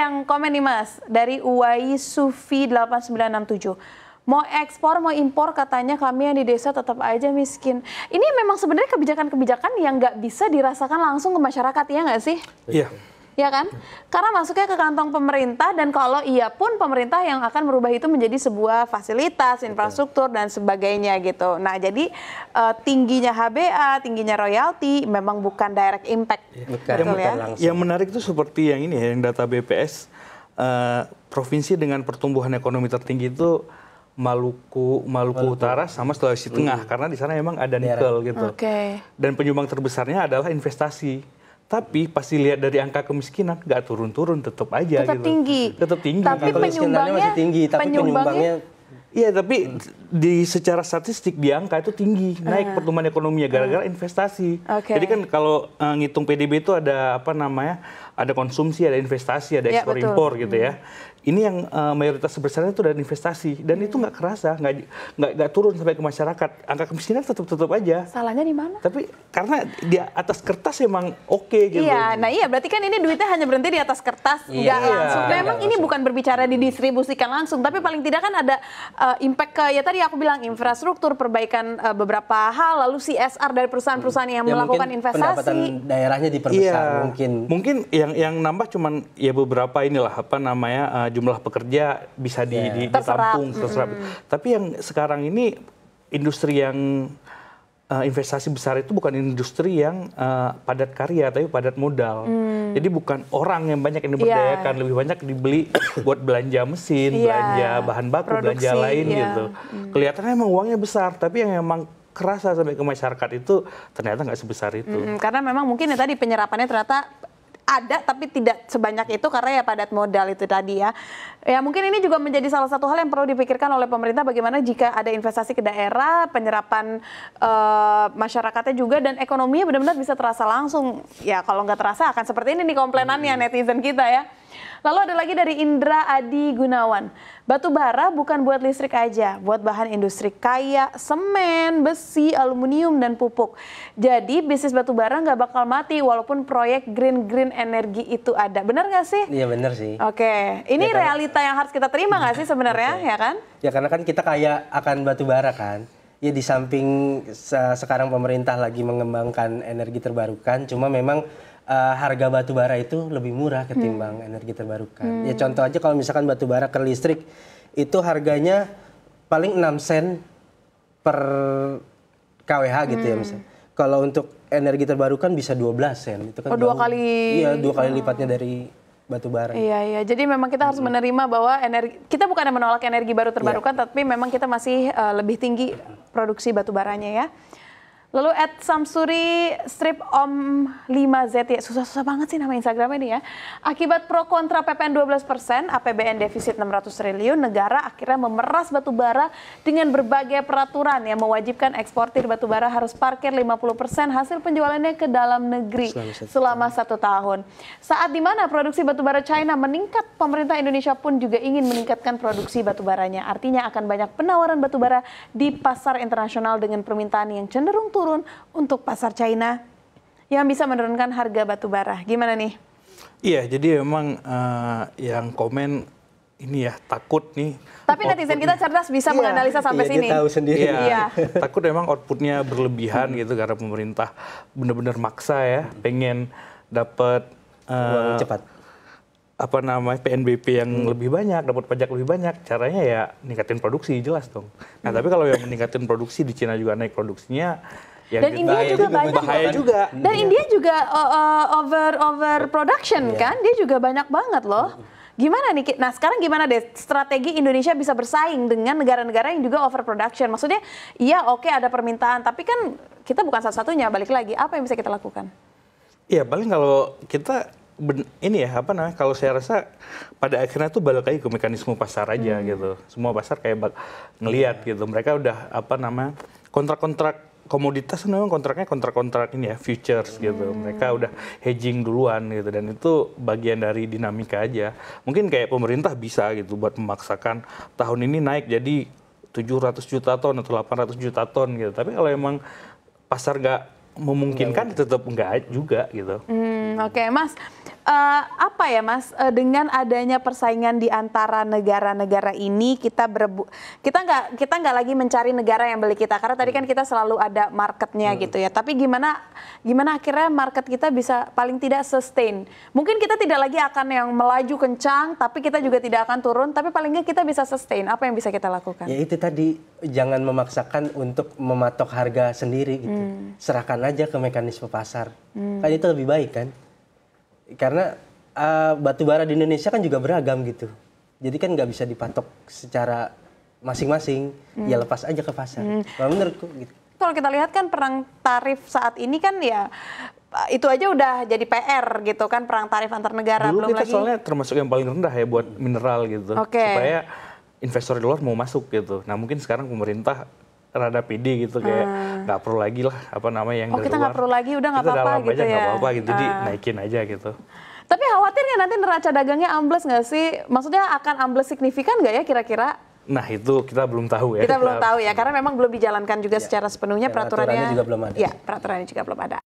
yang komen nih Mas, dari Uwai Sufi 8967. Mau ekspor, mau impor, katanya kami yang di desa tetap aja miskin. Ini memang sebenarnya kebijakan-kebijakan yang nggak bisa dirasakan langsung ke masyarakat, ya nggak sih? Iya. Ya kan? Karena masuknya ke kantong pemerintah, dan kalau iya pun pemerintah yang akan merubah itu menjadi sebuah fasilitas, infrastruktur, dan sebagainya gitu. Nah, jadi tingginya HBA, tingginya royalti memang bukan direct impact. Bukan ya? langsung. Yang menarik itu seperti yang ini ya, yang data BPS, provinsi dengan pertumbuhan ekonomi tertinggi itu Maluku Utara sama Sulawesi Tengah, karena di sana memang ada nikel gitu. Dan penyumbang terbesarnya adalah investasi. Tapi pasti lihat dari angka kemiskinan nggak turun-turun, tetap aja tetap gitu. tinggi. Tetap tinggi. Tapi Kemiskinannya masih tinggi, tapi penyumbangnya iya, tapi secara statistik di angka itu tinggi, naik pertumbuhan ekonominya gara-gara investasi. Jadi kan kalau ngitung PDB itu ada apa namanya, ada konsumsi, ada investasi, ada ekspor impor gitu ya. Ini yang mayoritas besarnya itu dari investasi, dan itu nggak kerasa, nggak turun sampai ke masyarakat. Angka kemiskinan tetap aja. Salahnya di mana? Tapi karena di atas kertas emang oke gitu. Iya, nah iya berarti kan ini duitnya hanya berhenti di atas kertas, nggak langsung. Memang ini bukan berbicara didistribusikan langsung, tapi paling tidak kan ada impact ke, ya tadi aku bilang infrastruktur, perbaikan beberapa hal, lalu CSR dari perusahaan-perusahaan yang melakukan investasi. Pendapatan daerahnya diperbesar mungkin yang nambah cuman ya beberapa inilah apa namanya jumlah pekerja bisa ditampung, terserap. Tapi yang sekarang ini industri yang investasi besar itu bukan industri yang padat karya, tapi padat modal. Jadi bukan orang yang banyak yang diberdayakan, lebih banyak dibeli buat belanja mesin, belanja bahan baku, belanja lain gitu. Kelihatannya emang uangnya besar, tapi yang emang kerasa sampai ke masyarakat itu ternyata nggak sebesar itu. Karena memang mungkin ya tadi penyerapannya ternyata ada, tapi tidak sebanyak itu karena ya padat modal itu tadi ya. Ya mungkin ini juga menjadi salah satu hal yang perlu dipikirkan oleh pemerintah, bagaimana jika ada investasi ke daerah, penyerapan masyarakatnya juga, dan ekonominya benar-benar bisa terasa langsung. Ya kalau nggak terasa akan seperti ini nih komplainannya netizen kita ya. Lalu ada lagi dari Indra Adi Gunawan. Batu bara bukan buat listrik aja, buat bahan industri kayak semen, besi, aluminium, dan pupuk. Jadi bisnis batu bara nggak bakal mati walaupun proyek green energi itu ada. Benar nggak sih? Iya benar sih. Oke, ini ya, realita yang harus kita terima nggak sih sebenarnya, ya kan? Ya karena kan kita kaya akan batu bara kan. Ya di samping sekarang pemerintah lagi mengembangkan energi terbarukan, cuma memang harga batu bara itu lebih murah ketimbang energi terbarukan. Ya contoh aja kalau misalkan batu bara ke listrik itu harganya paling 6 sen per kWh gitu ya misalnya. Kalau untuk energi terbarukan bisa 12 sen. Itu kan dua kali. Iya, 2 kali lipatnya dari batu bara. Iya. Jadi memang kita harus menerima bahwa kita bukan menolak energi baru terbarukan, tapi memang kita masih lebih tinggi produksi batu baranya ya. Lalu @samsuri strip om 5Z, ya susah-susah banget sih nama Instagram ini ya. Akibat pro kontra PPN 12%, APBN defisit 600 triliun, negara akhirnya memeras batu bara dengan berbagai peraturan yang mewajibkan eksportir batu bara harus parkir 50% hasil penjualannya ke dalam negeri selama 1 tahun. Saat dimana produksi batu bara China meningkat, pemerintah Indonesia pun juga ingin meningkatkan produksi batu baranya. Artinya akan banyak penawaran batu bara di pasar internasional dengan permintaan yang cenderung turun untuk pasar China yang bisa menurunkan harga batu bara. Gimana nih? Iya, jadi memang yang komen ini ya takut nih. Tapi netizen kita cerdas, bisa menganalisa sampai sini. Dia tahu sendiri. Iya. Takut memang outputnya berlebihan gitu karena pemerintah benar-benar maksa ya, pengen dapat cepat. Apa namanya PNBP yang lebih banyak, dapat pajak lebih banyak. Caranya ya ningkatin produksi, jelas dong. Nah tapi kalau yang meningkatin produksi, di Cina juga naik produksinya. Dan India juga banyak. Bahaya juga. Dan India juga over production kan, dia juga banyak banget loh. Gimana nih? Nah sekarang gimana deh strategi Indonesia bisa bersaing dengan negara-negara yang juga overproduction? Maksudnya iya oke ada permintaan, tapi kan kita bukan satu-satunya. Balik lagi, apa yang bisa kita lakukan? Iya paling kalau kita ini ya apa namanya, kalau saya rasa pada akhirnya tuh balik lagi ke mekanisme pasar aja gitu. Semua pasar kayak ngelihat gitu. Mereka udah apa namanya kontrak-kontrak komoditas, memang kontrak-kontrak ini ya futures gitu. Mereka udah hedging duluan gitu, dan itu bagian dari dinamika aja. Mungkin kayak pemerintah bisa gitu buat memaksakan tahun ini naik jadi 700 juta ton atau 800 juta ton gitu. Tapi kalau emang pasar nggak memungkinkan tetap enggak juga gitu. Oke, Mas. Apa ya, Mas? Dengan adanya persaingan di antara negara-negara ini, kita nggak lagi mencari negara yang beli kita, karena tadi kan kita selalu ada marketnya gitu ya. Tapi gimana akhirnya market kita bisa paling tidak sustain? Mungkin kita tidak lagi akan yang melaju kencang, tapi kita juga tidak akan turun. Tapi paling nggak kita bisa sustain. Apa yang bisa kita lakukan? Ya itu tadi, jangan memaksakan untuk mematok harga sendiri gitu. Serahkan aja ke mekanisme pasar. Kan itu lebih baik kan? Karena batu bara di Indonesia kan juga beragam gitu. Jadi kan nggak bisa dipatok secara masing-masing. Ya lepas aja ke pasar. Nah, menurutku gitu. Kalau kita lihat kan perang tarif saat ini kan ya itu aja udah jadi PR gitu kan, perang tarif antar negara. Dulu belum kita lagi soalnya termasuk yang paling rendah ya buat mineral gitu. Supaya investor di luar mau masuk gitu. Nah mungkin sekarang pemerintah rada pede gitu, kayak nggak perlu lagi lah yang dari kita luar. nggak perlu lagi, udah nggak apa-apa gitu ya. Nggak apa-apa gitu, jadi naikin aja gitu. Tapi khawatir nggak nanti neraca dagangnya ambles nggak sih? Maksudnya akan ambles signifikan nggak ya kira-kira? Nah itu kita belum tahu ya. Kita belum tahu ya, karena memang belum dijalankan juga secara sepenuhnya peraturannya. Peraturannya juga belum ada. Ya, peraturannya juga belum ada.